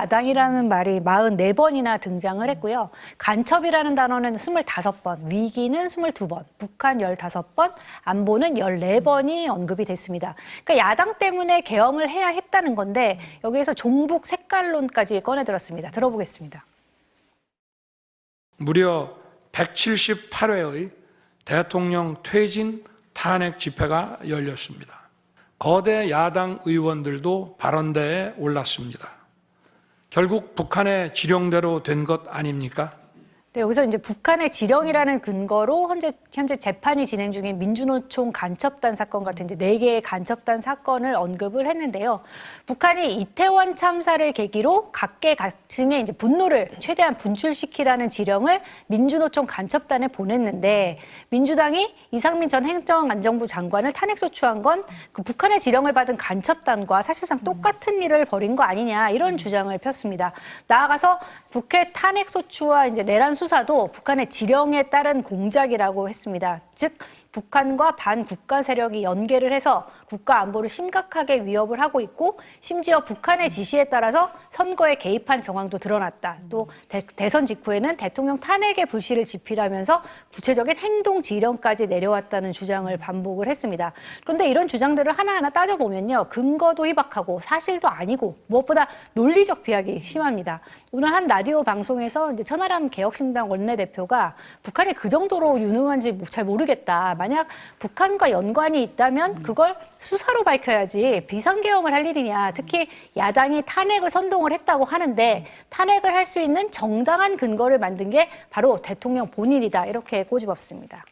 야당이라는 말이 44번이나 등장을 했고요. 간첩이라는 단어는 25번, 위기는 22번, 북한 15번, 안보는 14번이 언급이 됐습니다. 그러니까 야당 때문에 계엄을 해야 했다는 건데 여기에서 종북 색깔론까지 꺼내들었습니다. 들어보겠습니다. 무려 178회의 대통령 퇴진 탄핵 집회가 열렸습니다. 거대 야당 의원들도 발언대에 올랐습니다. 결국 북한의 지령대로 된 것 아닙니까? 네, 여기서 이제 북한의 지령이라는 근거로 현재 재판이 진행 중인 민주노총 간첩단 사건 같은 이제 4개의 간첩단 사건을 언급을 했는데요. 북한이 이태원 참사를 계기로 각계각층의 이제 분노를 최대한 분출시키라는 지령을 민주노총 간첩단에 보냈는데 민주당이 이상민 전 행정안전부 장관을 탄핵소추한 건 그 북한의 지령을 받은 간첩단과 사실상 똑같은 일을 벌인 거 아니냐 이런 주장을 폈습니다. 나아가서 국회 탄핵소추와 이제 내란 수사도 북한의 지령에 따른 공작이라고 했습니다. 즉 북한과 반국가 세력이 연계를 해서 국가 안보를 심각하게 위협을 하고 있고 심지어 북한의 지시에 따라서 선거에 개입한 정황도 드러났다. 또 대선 직후에는 대통령 탄핵의 불씨를 지피라면서 구체적인 행동 지령까지 내려왔다는 주장을 반복을 했습니다. 그런데 이런 주장들을 하나하나 따져보면요. 근거도 희박하고 사실도 아니고 무엇보다 논리적 비약이 심합니다. 오늘 한 라디오 방송에서 이제 천하람 개혁신당 원내대표가 북한이 그 정도로 유능한지 잘 모르겠다. 만약 북한과 연관이 있다면 그걸 수사로 밝혀야지 비상계엄을 할 일이냐. 특히 야당이 탄핵을 선동을 했다고 하는데 탄핵을 할 수 있는 정당한 근거를 만든 게 바로 대통령 본인이다. 이렇게 꼬집었습니다.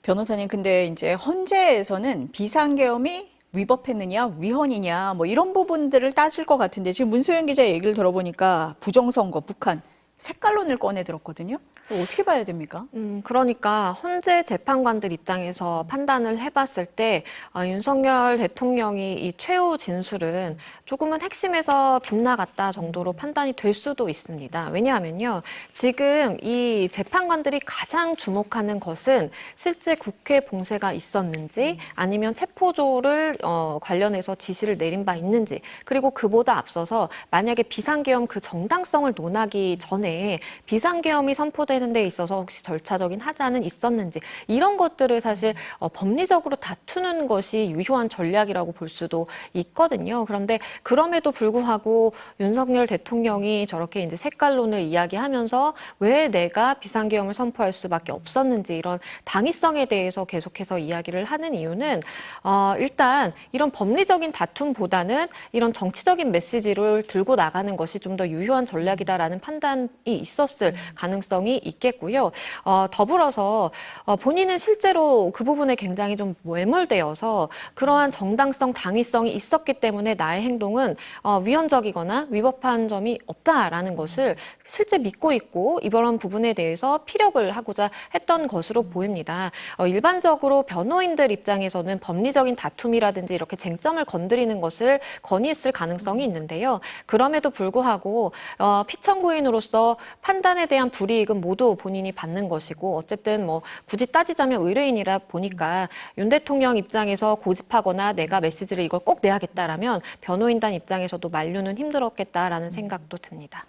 변호사님, 근데 이제 헌재에서는 비상계엄이 위법했느냐, 위헌이냐, 뭐 이런 부분들을 따질 것 같은데 지금 문소영 기자 얘기를 들어보니까 부정선거, 북한 색깔론을 꺼내 들었거든요. 어떻게 봐야 됩니까? 그러니까 헌재 재판관들 입장에서 판단을 해봤을 때 윤석열 대통령이 이 최후 진술은 조금은 핵심에서 빗나갔다 정도로 판단이 될 수도 있습니다. 왜냐하면요. 지금 이 재판관들이 가장 주목하는 것은 실제 국회 봉쇄가 있었는지 아니면 체포조를 관련해서 지시를 내린 바 있는지 그리고 그보다 앞서서 만약에 비상계엄 그 정당성을 논하기 전에 비상계엄이 선포되는 데 있어서 혹시 절차적인 하자는 있었는지 이런 것들을 사실 법리적으로 다투는 것이 유효한 전략이라고 볼 수도 있거든요. 그런데 그럼에도 불구하고 윤석열 대통령이 저렇게 이제 색깔론을 이야기하면서 왜 내가 비상계엄을 선포할 수밖에 없었는지 이런 당위성에 대해서 계속해서 이야기를 하는 이유는 일단 이런 법리적인 다툼보다는 이런 정치적인 메시지를 들고 나가는 것이 좀 더 유효한 전략이다라는 판단이 있었을 가능성이 있겠고요. 더불어서 본인은 실제로 그 부분에 굉장히 좀 매몰되어서 그러한 정당성, 당위성이 있었기 때문에 나의 행동은 위헌적이거나 위법한 점이 없다라는 것을 실제 믿고 있고 이런 부분에 대해서 피력을 하고자 했던 것으로 보입니다. 일반적으로 변호인들 입장에서는 법리적인 다툼이라든지 이렇게 쟁점을 건드리는 것을 건의했을 가능성이 있는데요. 그럼에도 불구하고 피청구인으로서 판단에 대한 불이익은 모두 본인이 받는 것이고 어쨌든 뭐 굳이 따지자면 의뢰인이라 보니까 윤 대통령 입장에서 고집하거나 내가 메시지를 이걸 꼭 내야겠다라면 변호인단 입장에서도 만류는 힘들었겠다라는 생각도 듭니다.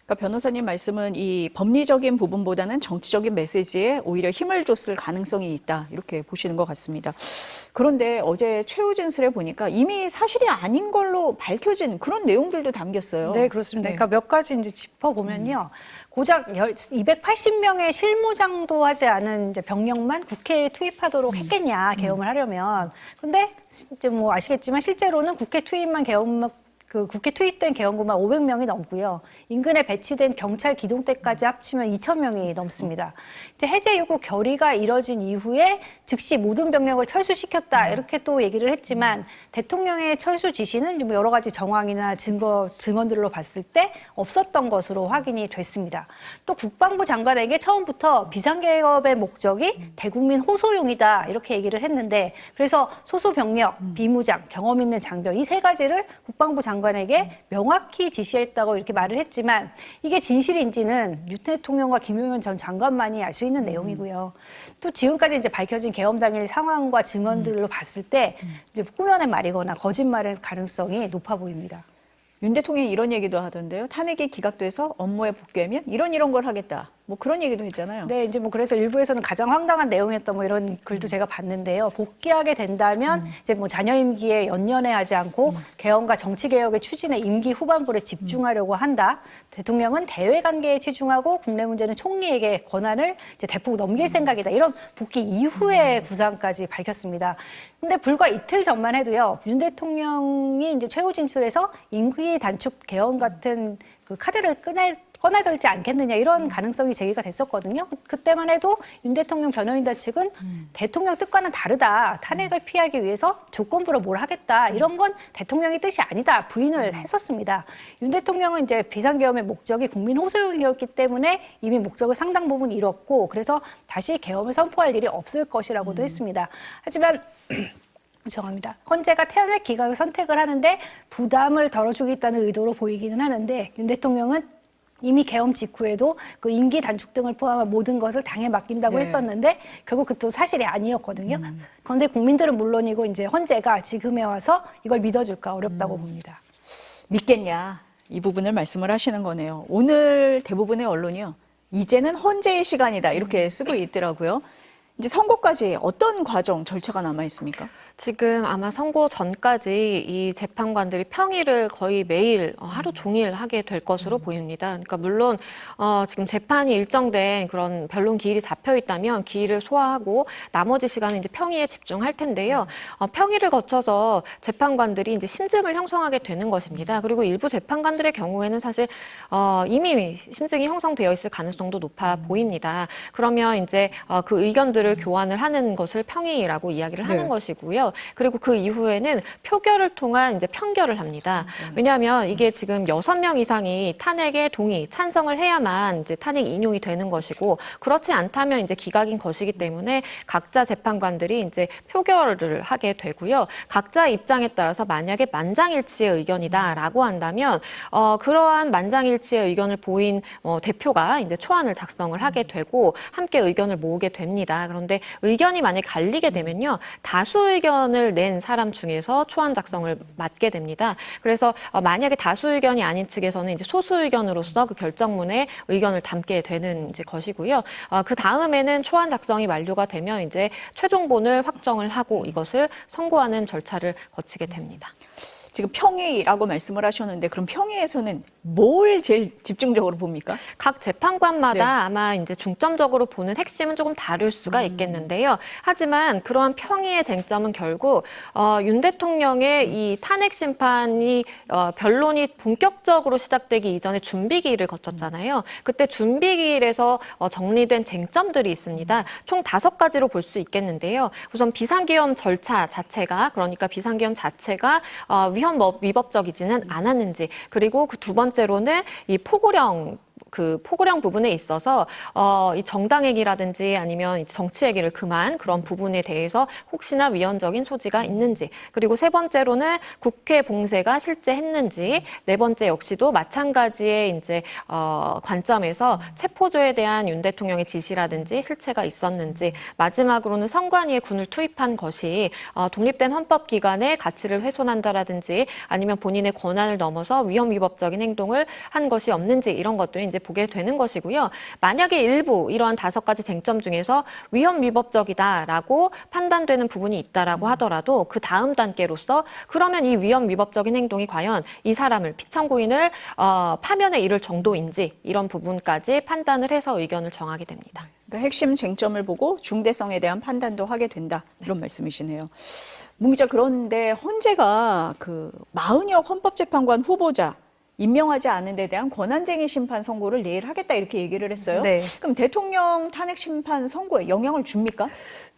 그러니까 변호사님 말씀은 이 법리적인 부분보다는 정치적인 메시지에 오히려 힘을 줬을 가능성이 있다 이렇게 보시는 것 같습니다. 그런데 어제 최후 진술에 보니까 이미 사실이 아닌 걸로 밝혀진 그런 내용들도 담겼어요. 네, 그렇습니다. 그러니까 몇 가지 이제 짚어보면요. 고작 280명의 실무장도 하지 않은 이제 병력만 국회에 투입하도록 했겠냐, 계엄을 하려면. 근데 이제 뭐 아시겠지만 실제로는 국회 투입된 계엄군만 500명이 넘고요. 인근에 배치된 경찰 기동대까지 합치면 2,000명이 넘습니다. 이제 해제 요구 결의가 이뤄진 이후에 즉시 모든 병력을 철수시켰다 이렇게 또 얘기를 했지만 대통령의 철수 지시는 뭐 여러 가지 정황이나 증언들로 봤을 때 없었던 것으로 확인이 됐습니다. 또 국방부 장관에게 처음부터 비상계엄의 목적이 대국민 호소용이다 이렇게 얘기를 했는데 그래서 소수 병력, 비무장, 경험 있는 장병 이 세 가지를 국방부 장관에게 명확히 지시했다고 이렇게 말을 했지만 이게 진실인지는 윤 대통령과 김용현 전 장관만이 알 수 있는 내용이고요. 또 지금까지 이제 밝혀진 계엄 당일 상황과 증언들로 봤을 때 이제 꾸며낸 말이거나 거짓말일 가능성이 높아 보입니다. 윤 대통령이 이런 얘기도 하던데요. 탄핵이 기각돼서 업무에 복귀하면 이런 걸 하겠다. 뭐 그런 얘기도 했잖아요. 네, 이제 뭐 그래서 일부에서는 가장 황당한 내용이었던 뭐 이런 글도 제가 봤는데요. 복귀하게 된다면 이제 뭐 자녀 임기에 연연해하지 않고 개헌과 정치 개혁의 추진에 임기 후반부에 집중하려고 한다. 대통령은 대외 관계에 치중하고 국내 문제는 총리에게 권한을 이제 대폭 넘길 생각이다. 이런 복귀 이후의 구상까지 밝혔습니다. 근데 불과 이틀 전만 해도요. 윤 대통령이 이제 최후 진술에서 임기 단축 개헌 같은 그 카드를 꺼내들지 않겠느냐 이런 가능성이 제기가 됐었거든요. 그때만 해도 윤 대통령 변호인단 측은 대통령 뜻과는 다르다. 탄핵을 피하기 위해서 조건부로 뭘 하겠다. 이런 건 대통령의 뜻이 아니다. 부인을 했었습니다. 윤 대통령은 이제 비상계엄의 목적이 국민 호소용이었기 때문에 이미 목적을 상당 부분 이뤘고 그래서 다시 계엄을 선포할 일이 없을 것이라고도 했습니다. 하지만 죄송합니다. 헌재가 탄핵 기각을 선택을 하는데 부담을 덜어주겠다는 의도로 보이기는 하는데 윤 대통령은 이미 계엄 직후에도 그 임기 단축 등을 포함한 모든 것을 당에 맡긴다고 네. 했었는데 결국 그것도 사실이 아니었거든요. 그런데 국민들은 물론이고 이제 헌재가 지금에 와서 이걸 믿어줄까 어렵다고 봅니다. 믿겠냐 이 부분을 말씀을 하시는 거네요. 오늘 대부분의 언론이요. 이제는 헌재의 시간이다 이렇게 쓰고 있더라고요. 이제 선고까지 어떤 과정 절차가 남아 있습니까? 지금 아마 선고 전까지 이 재판관들이 평일을 거의 매일 하루 종일 하게 될 것으로 보입니다. 그러니까 물론 지금 재판이 일정된 그런 변론 기일이 잡혀 있다면 기일을 소화하고 나머지 시간은 이제 평일에 집중할 텐데요. 평일을 거쳐서 재판관들이 이제 심증을 형성하게 되는 것입니다. 그리고 일부 재판관들의 경우에는 사실 이미 심증이 형성되어 있을 가능성도 높아 보입니다. 그러면 이제 그 의견들을 교환을 하는 것을 평일이라고 이야기를 하는 네. 것이고요. 그리고 그 이후에는 표결을 통한 이제 판결을 합니다. 왜냐하면 이게 지금 6명 이상이 탄핵에 동의, 찬성을 해야만 이제 탄핵 인용이 되는 것이고 그렇지 않다면 이제 기각인 것이기 때문에 각자 재판관들이 이제 표결을 하게 되고요. 각자 입장에 따라서 만약에 만장일치의 의견이다라고 한다면 그러한 만장일치의 의견을 보인 대표가 이제 초안을 작성을 하게 되고 함께 의견을 모으게 됩니다. 그런데 의견이 만약에 갈리게 되면요. 다수 의견을 낸 사람 중에서 초안 작성을 맡게 됩니다. 그래서 만약에 다수 의견이 아닌 측에서는 이제 소수 의견으로서 그 결정문에 의견을 담게 되는 이제 것이고요. 그 다음에는 초안 작성이 완료가 되면 이제 최종본을 확정을 하고 이것을 선고하는 절차를 거치게 됩니다. 지금 평의라고 말씀을 하셨는데 그럼 평의에서는 뭘 제일 집중적으로 봅니까? 각 재판관마다 네. 아마 이제 중점적으로 보는 핵심은 조금 다를 수가 있겠는데요. 하지만 그러한 평의의 쟁점은 결국 윤 대통령의 이 탄핵 심판이 변론이 본격적으로 시작되기 이전에 준비기일을 거쳤잖아요. 그때 준비기일에서 정리된 쟁점들이 있습니다. 총 5가지로 볼 수 있겠는데요. 우선 비상계엄 절차 자체가 그러니까 비상계엄 자체가 위헌 위법적이지는 않았는지 그리고 그 두 번째로는 이 포고령 부분에 있어서 이 정당행위라든지 아니면 정치행위를 금한 그런 부분에 대해서 혹시나 위헌적인 소지가 있는지 그리고 세 번째로는 국회 봉쇄가 실제 했는지 네 번째 역시도 마찬가지의 이제 관점에서 체포조에 대한 윤 대통령의 지시라든지 실체가 있었는지 마지막으로는 선관위에 군을 투입한 것이 독립된 헌법기관의 가치를 훼손한다라든지 아니면 본인의 권한을 넘어서 위헌 위법적인 행동을 한 것이 없는지 이런 것들이 이제 보게 되는 것이고요. 만약에 일부 이러한 5가지 쟁점 중에서 위헌 위법적이다라고 판단되는 부분이 있다라고 하더라도 그 다음 단계로서 그러면 이 위헌 위법적인 행동이 과연 이 사람을 피청구인을 파면에 이를 정도인지 이런 부분까지 판단을 해서 의견을 정하게 됩니다. 그러니까 핵심 쟁점을 보고 중대성에 대한 판단도 하게 된다. 이런 말씀이시네요. 문 기자, 그런데 헌재가 그 마은혁 헌법재판관 후보자 임명하지 않은 데 대한 권한쟁의 심판 선고를 내일 하겠다 이렇게 얘기를 했어요. 네. 그럼 대통령 탄핵 심판 선고에 영향을 줍니까?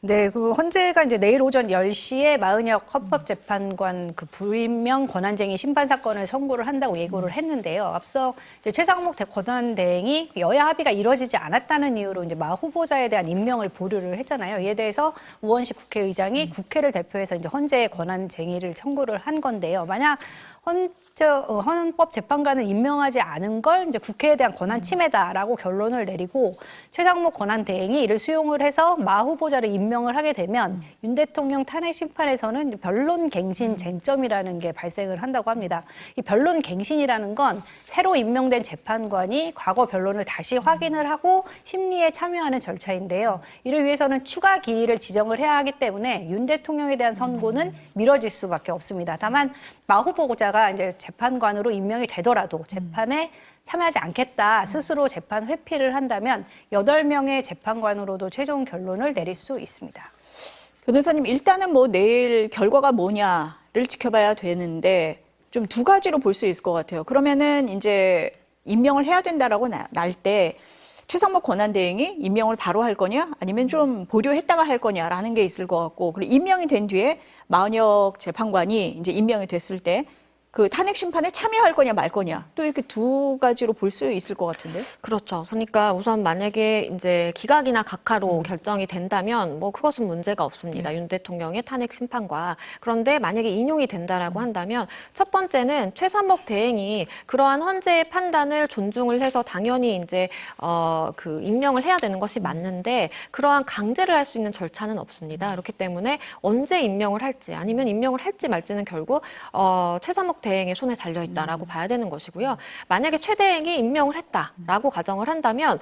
네, 그 헌재가 이제 내일 오전 10시에 마은혁 헌법재판관 그 불임명 권한쟁의 심판 사건을 선고를 한다고 예고를 했는데요. 앞서 이제 최상목 권한대행이 여야 합의가 이루어지지 않았다는 이유로 이제 마 후보자에 대한 임명을 보류를 했잖아요. 이에 대해서 우원식 국회의장이 국회를 대표해서 이제 헌재에 권한쟁의를 청구를 한 건데요. 만약 헌법재판관을 임명하지 않은 걸 이제 국회에 대한 권한 침해다라고 결론을 내리고 최상목 권한대행이 이를 수용을 해서 마 후보자를 임명을 하게 되면 윤 대통령 탄핵 심판에서는 이제 변론 갱신 쟁점이라는 게 발생을 한다고 합니다. 이 변론 갱신이라는 건 새로 임명된 재판관이 과거 변론을 다시 확인을 하고 심리에 참여하는 절차인데요. 이를 위해서는 추가 기일을 지정을 해야 하기 때문에 윤 대통령에 대한 선고는 미뤄질 수밖에 없습니다. 다만 마 후보자가 이제 재판관으로 임명이 되더라도 재판에 참여하지 않겠다 스스로 재판 회피를 한다면 8명의 재판관으로도 최종 결론을 내릴 수 있습니다. 변호사님, 일단은 뭐 내일 결과가 뭐냐를 지켜봐야 되는데 좀 두 가지로 볼 수 있을 것 같아요. 그러면은 이제 임명을 해야 된다라고 날 때 최상목 권한대행이 임명을 바로 할 거냐 아니면 좀 보류했다가 할 거냐라는 게 있을 것 같고, 그리고 임명이 된 뒤에 마은혁 재판관이 이제 임명이 됐을 때 그 탄핵 심판에 참여할 거냐 말 거냐, 또 이렇게 두 가지로 볼 수 있을 것 같은데. 그렇죠. 그러니까 우선 만약에 이제 기각이나 각하로 결정이 된다면 뭐 그것은 문제가 없습니다. 윤 대통령의 탄핵 심판과. 그런데 만약에 인용이 된다라고 한다면 첫 번째는 최상목 대행이 그러한 헌재의 판단을 존중을 해서 당연히 이제 그 임명을 해야 되는 것이 맞는데 그러한 강제를 할 수 있는 절차는 없습니다. 그렇기 때문에 언제 임명을 할지 아니면 임명을 할지 말지는 결국 최상목 대행의 손에 달려있다라고 봐야 되는 것이고요. 만약에 최 대행이 임명을 했다라고 가정을 한다면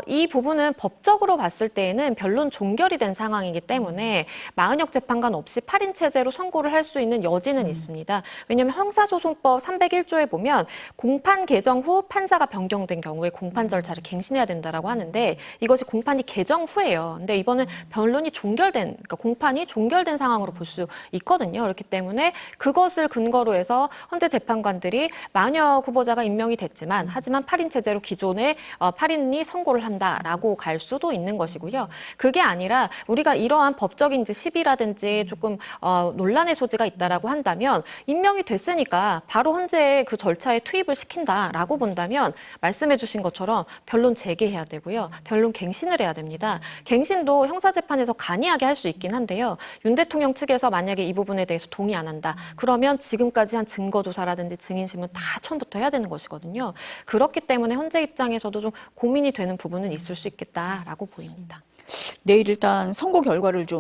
이 부분은 법적으로 봤을 때에는 변론 종결이 된 상황이기 때문에 마은혁 재판관 없이 8인 체제로 선고를 할 수 있는 여지는 있습니다. 왜냐하면 형사소송법 301조에 보면 공판 개정 후 판사가 변경된 경우에 공판 절차를 갱신해야 된다라고 하는데 이것이 공판이 개정 후예요. 근데 이번은 변론이 종결된, 그러니까 공판이 종결된 상황으로 볼 수 있거든요. 그렇기 때문에 그것을 근거로 해서 헌재 재판관들이 마은혁 후보자가 임명이 됐지만 하지만 8인 체제로 기존에 8인이 선고를 한다라고 갈 수도 있는 것이고요. 그게 아니라 우리가 이러한 법적인 시비라든지 조금 논란의 소지가 있다라고 한다면 임명이 됐으니까 바로 헌재의 그 절차에 투입을 시킨다라고 본다면 말씀해 주신 것처럼 변론 재개해야 되고요. 변론 갱신을 해야 됩니다. 갱신도 형사재판에서 간이하게 할 수 있긴 한데요. 윤 대통령 측에서 만약에 이 부분에 대해서 동의 안 한다. 그러면 지금까지 한 증거조사라든지 증인신문 다 처음부터 해야 되는 것이거든요. 그렇기 때문에 헌재 입장에서도 좀 고민이 되는 부분은 있을 수 있겠다라고 보입니다. 내일 일단 선고 결과를 좀